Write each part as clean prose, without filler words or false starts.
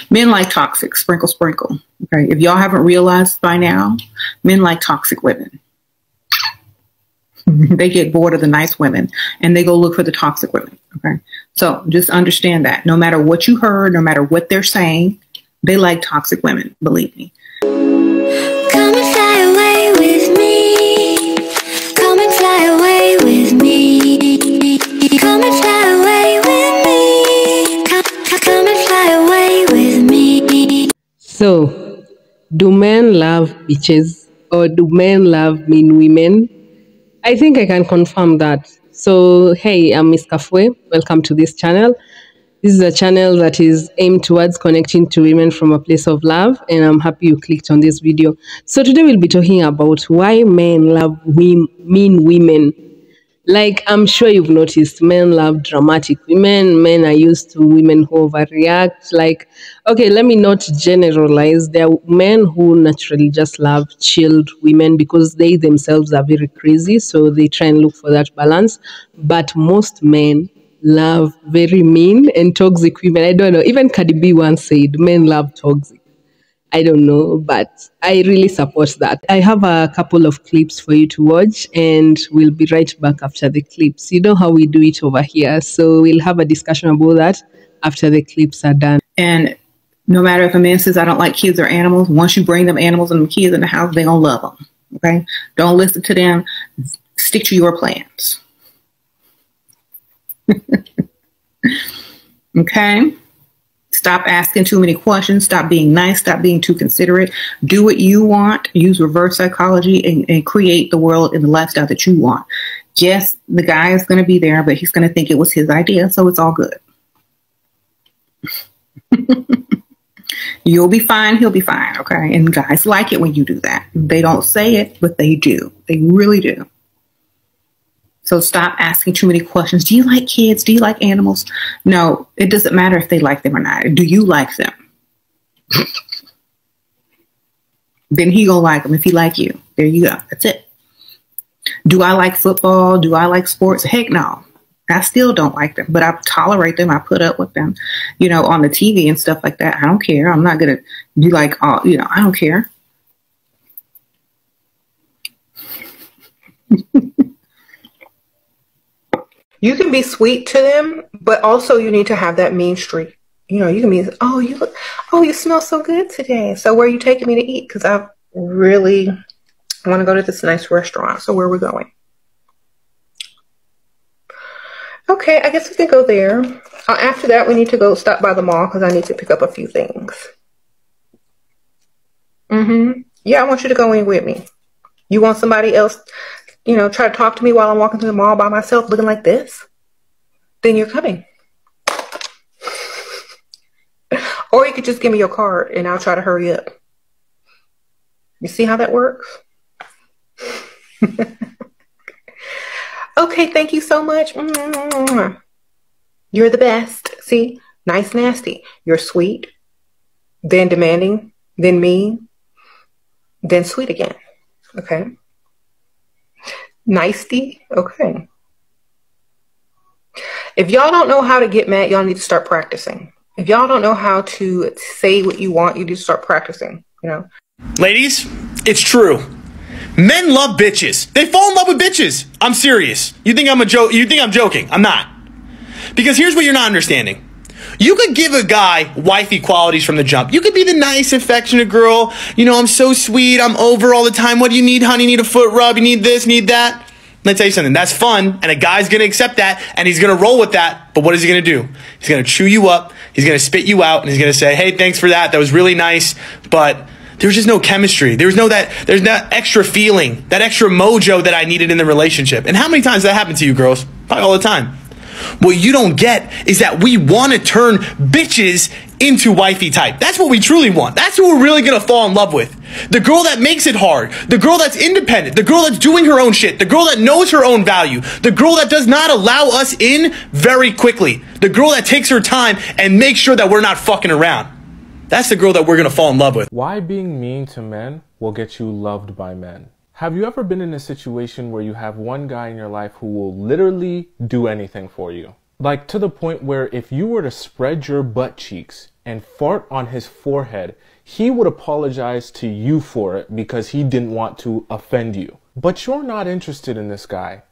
Men like toxic, sprinkle, sprinkle. Okay. If y'all haven't realized by now, men like toxic women. They get bored of the nice women and they go look for the toxic women. Okay. So just understand that no matter what you heard, no matter what they're saying, they like toxic women. Believe me. Come and fly away with me. Come and fly away with me. Come and fly away with me. Come and fly away with me. So, do men love bitches or do men love mean women? I think I can confirm that. So, hey, I'm Miss Kafue. Welcome to this channel. This is a channel that is aimed towards connecting to women from a place of love, and I'm happy you clicked on this video. So today we'll be talking about why men love mean women. Like, I'm sure you've noticed, men love dramatic women. Men are used to women who overreact. Like, okay, let me not generalize. There are men who naturally just love chilled women because they themselves are very crazy. So they try and look for that balance. But most men love very mean and toxic women. I don't know. Even Cardi B once said, men love toxic. I don't know, but I really support that. I have a couple of clips for you to watch and we'll be right back after the clips. You know how we do it over here. So we'll have a discussion about that after the clips are done. And no matter if a man says, I don't like kids or animals, once you bring them animals and them kids in the house, they're going to love them. Okay. Don't listen to them. Stick to your plans. Okay. Stop asking too many questions. Stop being nice. Stop being too considerate. Do what you want. Use reverse psychology and create the world and the lifestyle that you want. Yes, the guy is going to be there, but he's going to think it was his idea. So it's all good. You'll be fine. He'll be fine. Okay. And guys like it when you do that. They don't say it, but they do. They really do. So stop asking too many questions. Do you like kids? Do you like animals? No, it doesn't matter if they like them or not. Do you like them? Then he gonna like them if he like you. There you go. That's it. Do I like football? Do I like sports? Heck no. I still don't like them, but I tolerate them. I put up with them, you know, on the TV and stuff like that. I don't care. I'm not going to be like, oh, you know, I don't care. You can be sweet to them, but also you need to have that mean streak. You know, you can be, oh, you smell so good today. So where are you taking me to eat? Because I really want to go to this nice restaurant. So where are we going? Okay, I guess we can go there. After that, we need to go stop by the mall because I need to pick up a few things. Yeah, I want you to go in with me. You want somebody else, you know, try to talk to me while I'm walking through the mall by myself looking like this? Then you're coming. Or you could just give me your card and I'll try to hurry up. You see how that works? Okay, thank you so much. You're the best. See? Nice, nasty. You're sweet, then demanding, then mean, then sweet again. Okay. Nicety. Okay. If y'all don't know how to get mad, y'all need to start practicing. If y'all don't know how to say what you want, you need to start practicing, you know. Ladies, it's true. Men love bitches. They fall in love with bitches. I'm serious. You think I'm joking? I'm not. Because here's what you're not understanding. You could give a guy wifey qualities from the jump. You could be the nice, affectionate girl. You know, I'm so sweet. I'm over all the time. What do you need, honey? You need a foot rub? You need this, need that? Let me tell you something. That's fun. And a guy's going to accept that. And he's going to roll with that. But what is he going to do? He's going to chew you up. He's going to spit you out. And he's going to say, hey, thanks for that. That was really nice. But there's just no chemistry. There's that extra feeling, that extra mojo that I needed in the relationship. And how many times does that happen to you, girls? Probably all the time. What you don't get is that we want to turn bitches into wifey type. That's what we truly want. That's who we're really going to fall in love with. The girl that makes it hard. The girl that's independent. The girl that's doing her own shit. The girl that knows her own value. The girl that does not allow us in very quickly. The girl that takes her time and makes sure that we're not fucking around. That's the girl that we're going to fall in love with. Why being mean to men will get you loved by men? Have you ever been in a situation where you have one guy in your life who will literally do anything for you? Like to the point where if you were to spread your butt cheeks, and fart on his forehead, he would apologize to you for it because he didn't want to offend you. But you're not interested in this guy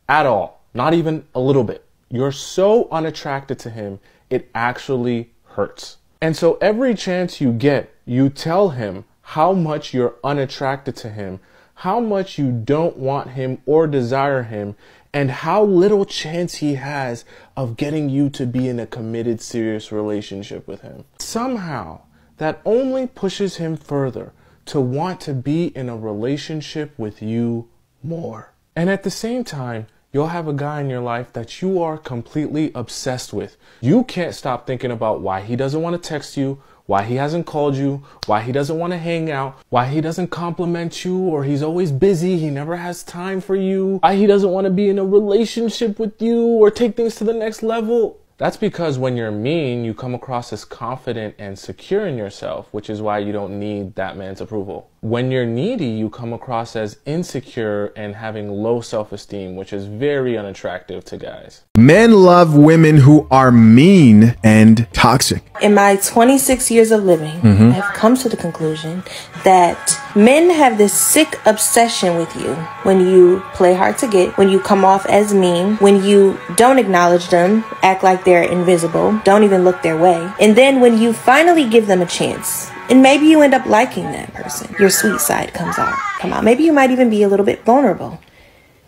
at all, not even a little bit. You're so unattracted to him, it actually hurts. And so every chance you get, you tell him how much you're unattracted to him, how much you don't want him or desire him, and how little chance he has of getting you to be in a committed, serious relationship with him. Somehow, that only pushes him further to want to be in a relationship with you more. And at the same time, you'll have a guy in your life that you are completely obsessed with. You can't stop thinking about why he doesn't want to text you, why he hasn't called you, why he doesn't want to hang out, why he doesn't compliment you, or he's always busy, he never has time for you, why he doesn't want to be in a relationship with you or take things to the next level. That's because when you're mean, you come across as confident and secure in yourself, which is why you don't need that man's approval. When you're needy, you come across as insecure and having low self-esteem, which is very unattractive to guys. Men love women who are mean and toxic. In my 26 years of living, I have come to the conclusion that men have this sick obsession with you when you play hard to get, when you come off as mean, when you don't acknowledge them, act like they're invisible, don't even look their way. And then when you finally give them a chance, and maybe you end up liking that person, your sweet side comes out. Maybe you might even be a little bit vulnerable.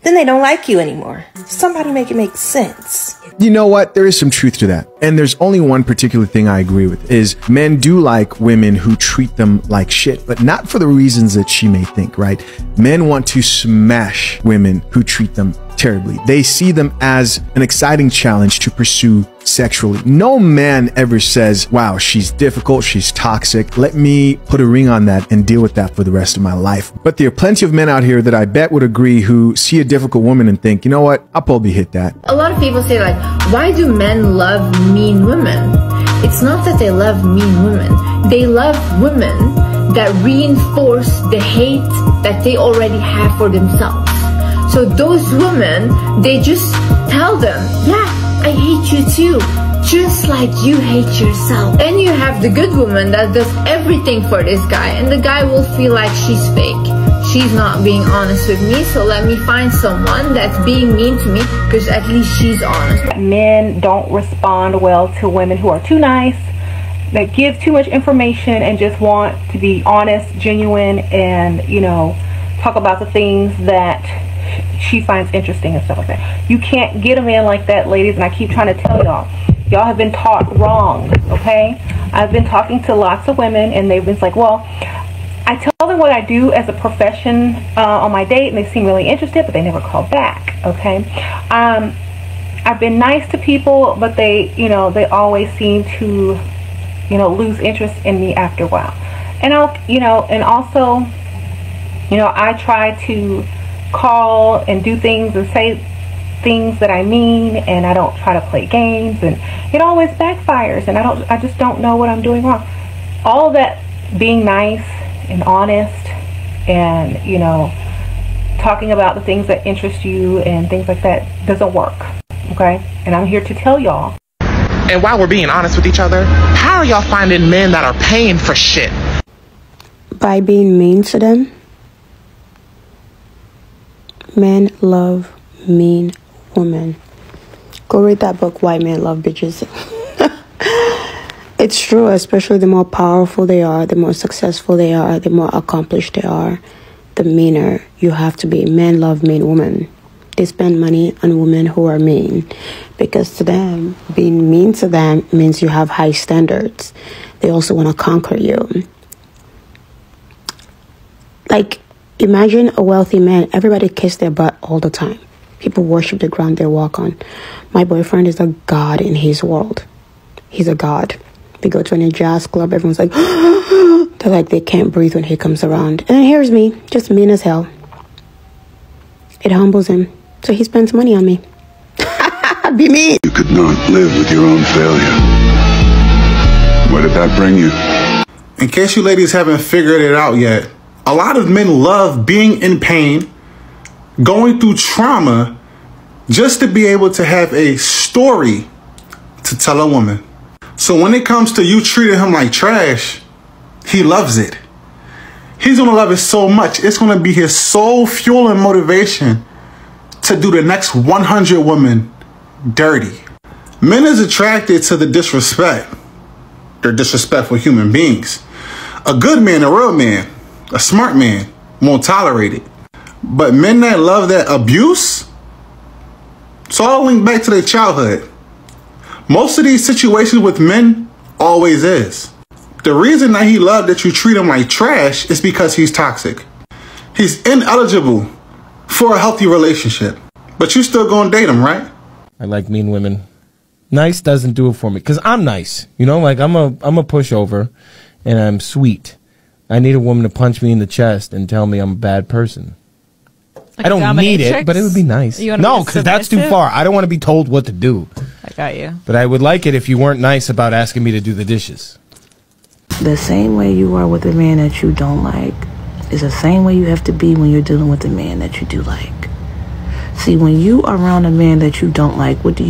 Then they don't like you anymore. Somebody make it make sense. You know what? There is some truth to that. And there's only one particular thing I agree with is men do like women who treat them like shit, but not for the reasons that she may think, right? Men want to smash women who treat them terribly. They see them as an exciting challenge to pursue sexually. No man ever says, wow, she's difficult, she's toxic. Let me put a ring on that and deal with that for the rest of my life. But there are plenty of men out here that I bet would agree who see a difficult woman and think, you know what, I'll probably hit that. A lot of people say like, why do men love mean women? It's not that they love mean women. They love women that reinforce the hate that they already have for themselves. So those women, they just tell them, yeah, I hate you too, just like you hate yourself. Then you have the good woman that does everything for this guy, and the guy will feel like she's fake. She's not being honest with me, so let me find someone that's being mean to me because at least she's honest. Men don't respond well to women who are too nice, that give too much information and just want to be honest, genuine, and, you know, talk about the things that she finds interesting and stuff like that. You can't get a man like that, ladies, and I keep trying to tell y'all. Y'all have been taught wrong, okay? I've been talking to lots of women, and they've been like, well, I tell them what I do as a profession on my date, and they seem really interested, but they never call back, okay? I've been nice to people, but they, you know, they always seem to, you know, lose interest in me after a while. And I'll, you know, and also, you know, I try to call and do things and say things that I mean, and I don't try to play games, and it always backfires, and I just don't know what I'm doing wrong. All that being nice and honest and, you know, talking about the things that interest you and things like that doesn't work, okay? And I'm here to tell y'all. And while we're being honest with each other, how are y'all finding men that are paying for shit? By being mean to them. Men love mean women. Go read that book, Why Men Love Bitches. It's true, especially the more powerful they are, the more successful they are, the more accomplished they are, the meaner you have to be. Men love mean women. They spend money on women who are mean because to them, being mean to them means you have high standards. They also want to conquer you. Like, imagine a wealthy man. Everybody kiss their butt all the time. People worship the ground they walk on. My boyfriend is a god in his world. He's a god. We go to any jazz club, everyone's like, they're like they can't breathe when he comes around. And then here's me, just mean as hell. It humbles him. So he spends money on me. Be mean. You could not live with your own failure. Where did that bring you? In case you ladies haven't figured it out yet, a lot of men love being in pain, going through trauma, just to be able to have a story to tell a woman. So when it comes to you treating him like trash, he loves it. He's going to love it so much. It's going to be his sole fuel and motivation to do the next 100 women dirty. Men is attracted to the disrespect. They're disrespectful human beings. A good man, a real man, a smart man won't tolerate it. But men that love that abuse, it's all linked back to their childhood. Most of these situations with men always is. The reason that he loved that you treat him like trash is because he's toxic. He's ineligible for a healthy relationship. But you still gonna date him, right? I like mean women. Nice doesn't do it for me, because I'm nice. You know, like I'm a pushover and I'm sweet. I need a woman to punch me in the chest and tell me I'm a bad person. Like I don't need it, but it would be nice. No, because that's too far. I don't want to be told what to do. I got you. But I would like it if you weren't nice about asking me to do the dishes. The same way you are with a man that you don't like is the same way you have to be when you're dealing with a man that you do like. See, when you are around a man that you don't like, what do?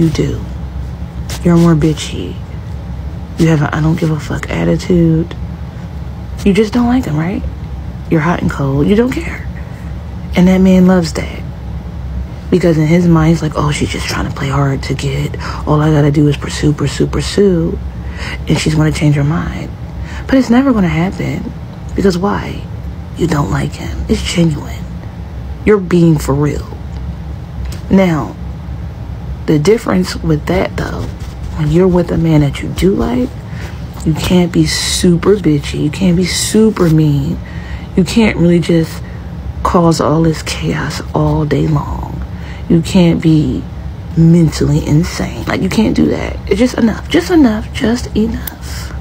You're more bitchy. You have an I don't give a fuck attitude. You just don't like him, right? You're hot and cold. You don't care. And that man loves that. Because in his mind, he's like, oh, she's just trying to play hard to get. All I gotta do is pursue. And she's gonna change her mind. But it's never gonna happen. Because why? You don't like him. It's genuine. You're being for real. Now, the difference with that, though, when you're with a man that you do like, you can't be super bitchy. You can't be super mean. You can't really just cause all this chaos all day long. You can't be mentally insane. Like, you can't do that. It's just enough. Just enough. Just enough.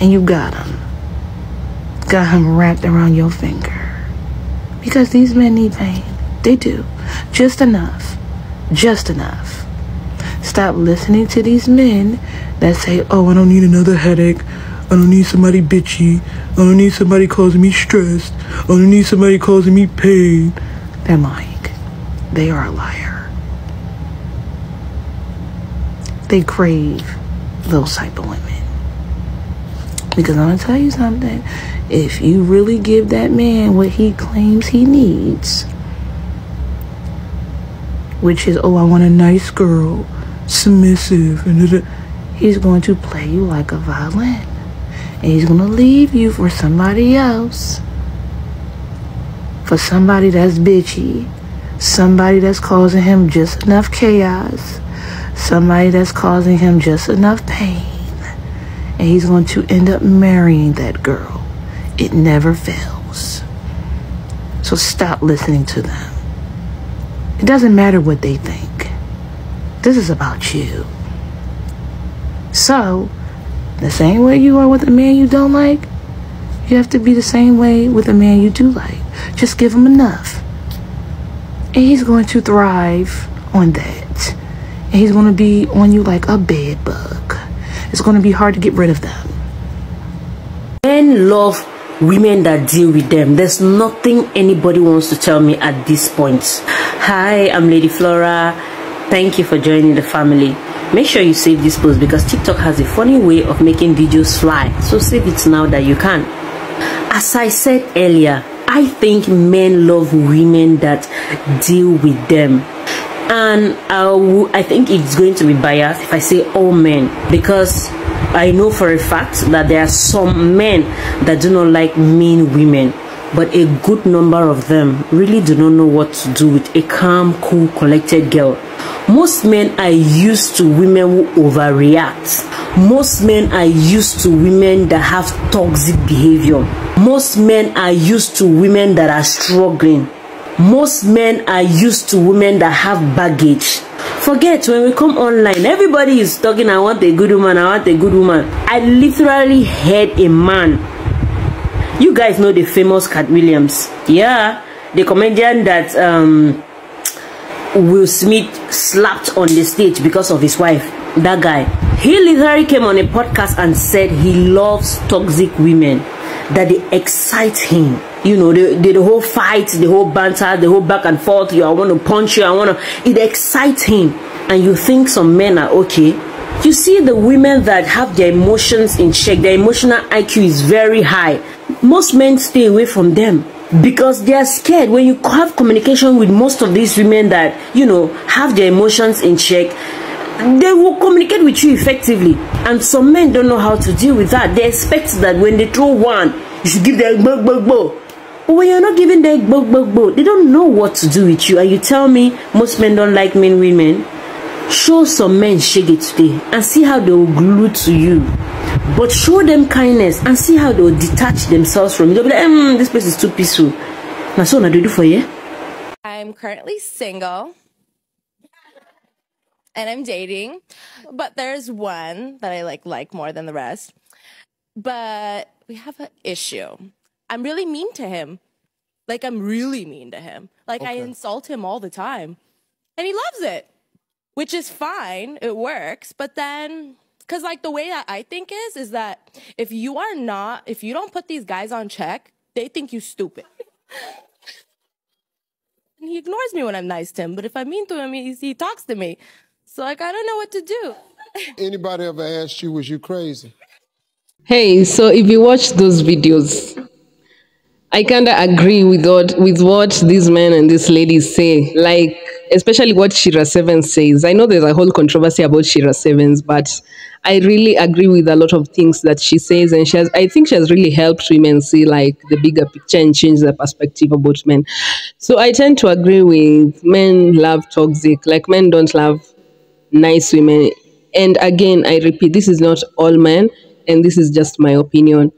And you got him. Got him wrapped around your finger. Because these men need pain. They do. Just enough. Just enough. Stop listening to these men that say, oh, I don't need another headache. I don't need somebody bitchy. I don't need somebody causing me stress. I don't need somebody causing me pain. They're lying. They are a liar. They crave those type of women. Because I'm going to tell you something. If you really give that man what he claims he needs, which is, oh, I want a nice girl, submissive, and he's going to play you like a violin. And he's going to leave you for somebody else. For somebody that's bitchy. Somebody that's causing him just enough chaos. Somebody that's causing him just enough pain. And he's going to end up marrying that girl. It never fails. So stop listening to them. It doesn't matter what they think. This is about you. So, the same way you are with a man you don't like, you have to be the same way with a man you do like. Just give him enough. And he's going to thrive on that. And he's going to be on you like a bed bug. It's going to be hard to get rid of them. Men love women that deal with them. There's nothing anybody wants to tell me at this point. Hi, I'm Lady Flora. Thank you for joining the family. Make sure you save this post because TikTok has a funny way of making videos fly. So save it now that you can. As I said earlier, I think men love women that deal with them. And I think it's going to be biased if I say all men, because I know for a fact that there are some men that do not like mean women, but a good number of them really do not know what to do with a calm, cool, collected girl. Most men are used to women who overreact. Most men are used to women that have toxic behavior. Most men are used to women that are struggling. Most men are used to women that have baggage. Forget, when we come online, everybody is talking, I want a good woman, I want a good woman. I literally heard a man. You guys know the famous Cat Williams. Yeah, the comedian that Will Smith slapped on the stage because of his wife. That guy. He literally came on a podcast and said he loves toxic women, that they excite him. You know, the whole fight, the whole banter, the whole back and forth. I want to punch you, it excites him. And you think some men are okay You see the women that have their emotions in check, their emotional IQ is very high. Most men stay away from them because they are scared. When you have communication with most of these women that, you know, have their emotions in check, they will communicate with you effectively. And some men don't know how to deal with that. They expect that when they throw one, you should give them bug. But when you're not giving them bug, they don't know what to do with you. And you tell me most men don't like mean women. Show some men shaggy today and see how they will glue to you. But show them kindness and see how they will detach themselves from you. They'll be like, this place is too peaceful. Now, so what do for you? I'm currently single. And I'm dating. But there's one that I like more than the rest. But we have an issue. I'm really mean to him. Like, I'm really mean to him. Like, I insult him all the time. And he loves it. Which is fine, it works, but then, because like the way that I think is that if you don't put these guys on check, they think you stupid. And he ignores me when I'm nice to him, but if I'm mean to him, he talks to me. So like, I don't know what to do. Anybody ever asked you, was you crazy? Hey, so if you watch those videos, I kind of agree with what these men and these ladies say, like, especially what Shira Seven says. I know there's a whole controversy about Shira Sevens, but I really agree with a lot of things that she says, and I think she has really helped women see like the bigger picture and change their perspective about men. So I tend to agree with men love toxic, like men don't love nice women. And again, I repeat, this is not all men, and this is just my opinion.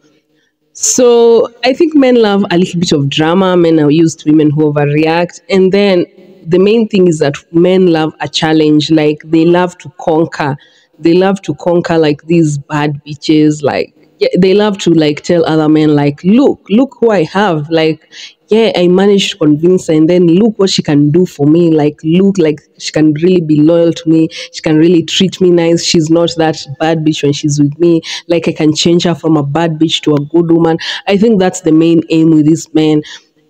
So I think men love a little bit of drama. Men are used to women who overreact. And then the main thing is that men love a challenge. Like they love to conquer. They love to conquer like these bad bitches. Like they love to like tell other men like, look who I have. Like, yeah, I managed to convince her, and then look what she can do for me. Like, look, like she can really be loyal to me. She can really treat me nice. She's not that bad bitch when she's with me. Like, I can change her from a bad bitch to a good woman. I think that's the main aim with this man.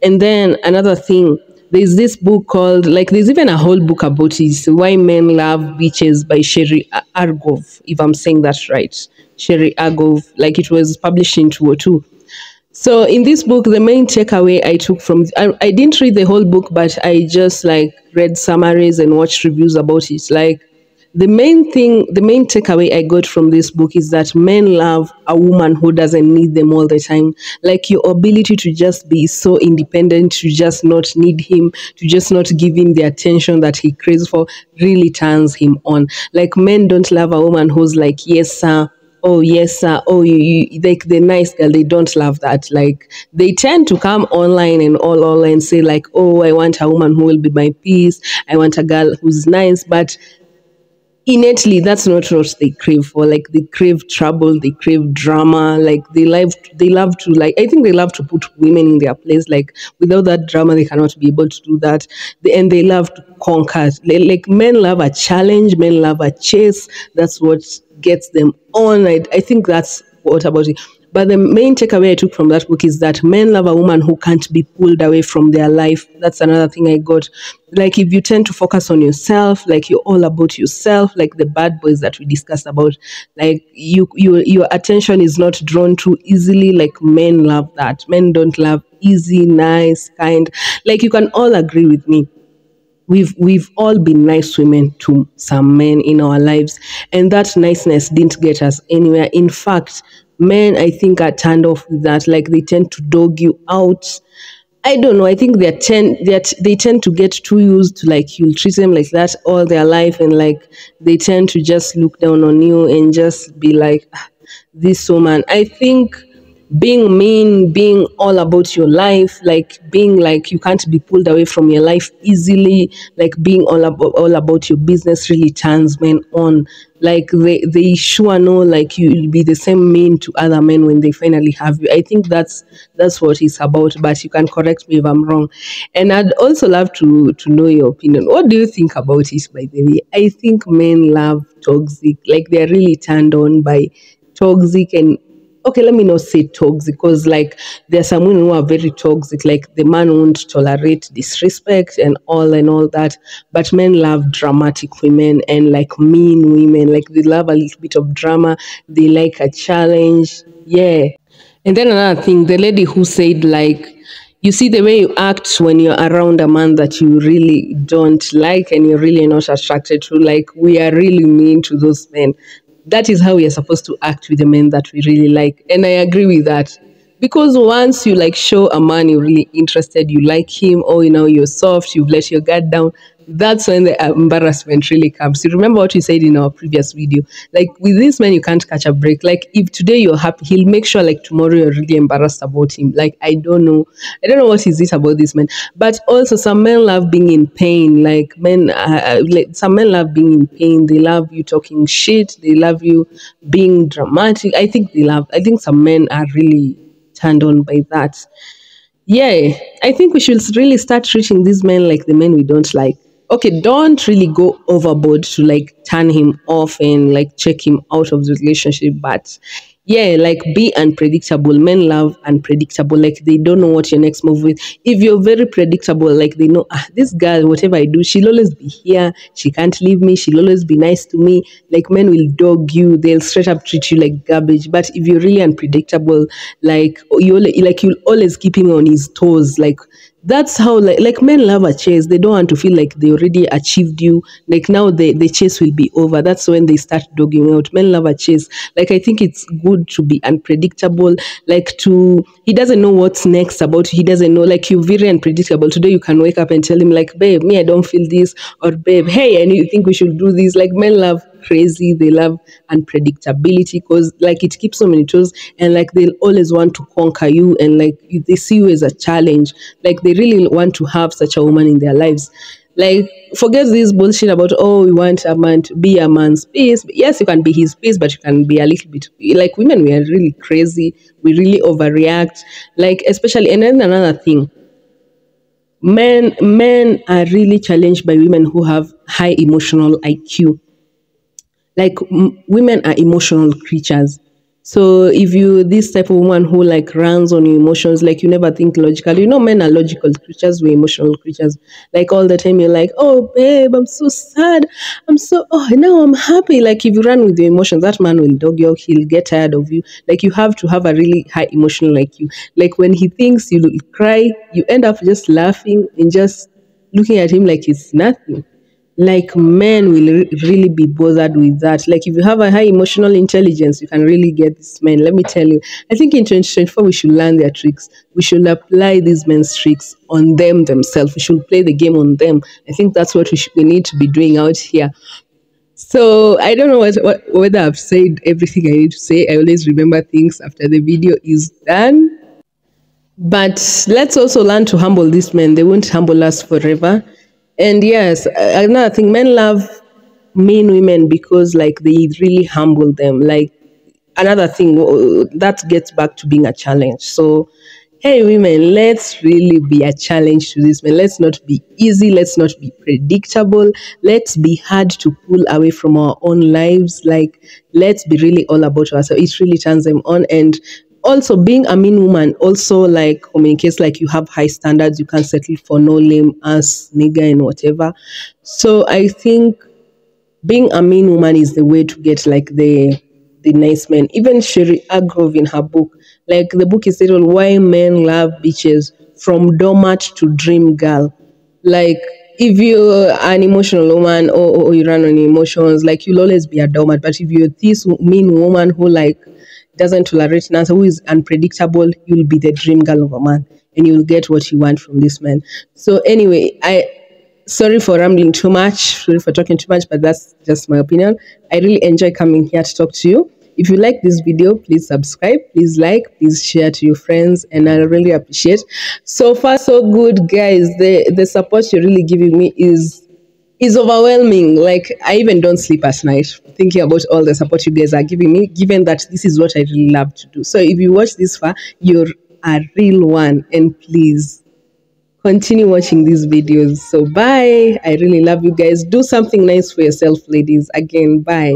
And then another thing, there's this book called, like, there's even a whole book about it, Why Men Love Bitches by Sherry Argov, if I'm saying that right. Sherry Argov, like it was published in 2002. So in this book, the main takeaway I took from, I didn't read the whole book, but I just like read summaries and watched reviews about it. Like the main takeaway I got from this book is that men love a woman who doesn't need them all the time. Like your ability to just be so independent, to just not need him, to just not give him the attention that he craves for really turns him on. Like men don't love a woman who's like, yes, sir. Oh, yes, sir. Oh, you like the nice girl. They don't love that. Like they tend to come online and all online say like, oh, I want a woman who will be my peace. I want a girl who's nice. But innately, that's not what they crave for. Like they crave trouble. They crave drama. Like they love to like, I think they love to put women in their place. Like without that drama, they cannot be able to do that. And they love to conquer. Like men love a challenge. Men love a chase. That's what gets them on. I think that's what about it. But the main takeaway I took from that book is that men love a woman who can't be pulled away from their life. That's another thing I got. Like if you tend to focus on yourself, like you're all about yourself, like the bad boys that we discussed about, like your attention is not drawn too easily. Like men love that. Men don't love easy, nice, kind. Like you can all agree with me. We've all been nice women to some men in our lives, and that niceness didn't get us anywhere. In fact, men, I think, are turned off with that. Like they tend to dog you out. I don't know. I think they tend to get too used to like you'll treat them like that all their life, and like they tend to just look down on you and just be like, this woman. I think being mean, being all about your life, like being like you can't be pulled away from your life easily, like being all about your business really turns men on. Like they sure know like you'll be the same mean to other men when they finally have you. I think that's what it's about, but you can correct me if I'm wrong. And I'd also love to know your opinion. What do you think about it, by the way? I think men love toxic, like they're really turned on by toxic, and okay, let me not say toxic, because like there are some women who are very toxic, like the man won't tolerate disrespect and all that. But men love dramatic women and like mean women. Like they love a little bit of drama. They like a challenge. Yeah. And then another thing, the lady who said like, you see the way you act when you're around a man that you really don't like and you're really not attracted to, like we are really mean to those men. That is how we are supposed to act with the men that we really like. And I agree with that. Because once you like show a man you're really interested, you like him, or you know, you're soft, you've let your guard down, that's when the embarrassment really comes. You remember what we said in our previous video? Like with this man, you can't catch a break. Like if today you're happy, he'll make sure like tomorrow you're really embarrassed about him. Like I don't know what is it about this man. But also some men love being in pain. Like men, like some men love being in pain. They love you talking shit. They love you being dramatic. I think some men are really turned on by that. Yeah, I think we should really start treating these men like the men we don't like. Okay, don't really go overboard to like turn him off and like check him out of the relationship, but yeah, like be unpredictable. Men love unpredictable. Like they don't know what your next move is. If you're very predictable, like they know, this girl, whatever I do, she'll always be here. She can't leave me. She'll always be nice to me. Like men will dog you. They'll straight up treat you like garbage. But if you're really unpredictable, like you'll always keep him on his toes. Like that's how like men love a chase. They don't want to feel like they already achieved you. Like now the chase will be over. That's when they start dogging out. Men love a chase. Like I think it's good to be unpredictable. Like he doesn't know what's next about you. He doesn't know. Like you're very unpredictable. Today you can wake up and tell him like, babe, me I don't feel this, or babe, hey, and you think we should do this. Like men love crazy. They love unpredictability because like it keeps them on toes, and like they'll always want to conquer you, and like they see you as a challenge. Like they really want to have such a woman in their lives. Like forget this bullshit about, oh, we want a man to be a man's piece. Yes, you can be his piece, but you can be a little bit like women. We are really crazy. We really overreact. Like especially, and then another thing, men are really challenged by women who have high emotional IQ. Like women are emotional creatures. So if you this type of woman who like runs on your emotions, like you never think logically. You know, men are logical creatures, we're emotional creatures. Like all the time you're like, oh babe, I'm so sad. Now I'm happy. Like if you run with your emotions, that man will dog you, he'll get tired of you. Like you have to have a really high emotional IQ. Like when he thinks you cry, you end up just laughing and just looking at him like it's nothing. Like men will really be bothered with that. Like if you have a high emotional intelligence, you can really get this men. Let me tell you, I think in 2024 we should learn their tricks. We should apply these men's tricks on them themselves. We should play the game on them. I think that's what we need to be doing out here. So I don't know whether I've said everything I need to say. I always remember things after the video is done. But let's also learn to humble these men. They won't humble us forever. And yes, another thing, men love mean women because like they really humble them. Like another thing that gets back to being a challenge. So hey women, let's really be a challenge to these men. Let's not be easy. Let's not be predictable. Let's be hard to pull away from our own lives. Like let's be really all about ourselves. It really turns them on. And also being a mean woman also like communicates like you have high standards. You can't settle for no lame ass nigga and whatever. So I think being a mean woman is the way to get like the nice men. Even Sherry Agrove in her book, like the book is titled Why Men Love Bitches, From Doormat to Dream Girl. Like if you're an emotional woman or you run on emotions, like you'll always be a doormat. But if you're this mean woman who like doesn't tolerate an answer, who is unpredictable, you'll be the dream girl of a man and you'll get what you want from this man. So anyway, sorry for rambling too much, sorry for talking too much, but that's just my opinion. I really enjoy coming here to talk to you. If you like this video, please subscribe, please like, please share to your friends, and I really appreciate. So far so good, guys. The support you're really giving me is overwhelming. Like I even don't sleep at night thinking about all the support you guys are giving me, given that this is what I really love to do. So if you watch this far, you're a real one, and please continue watching these videos. So bye. I really love you guys. Do something nice for yourself, ladies. Again, bye.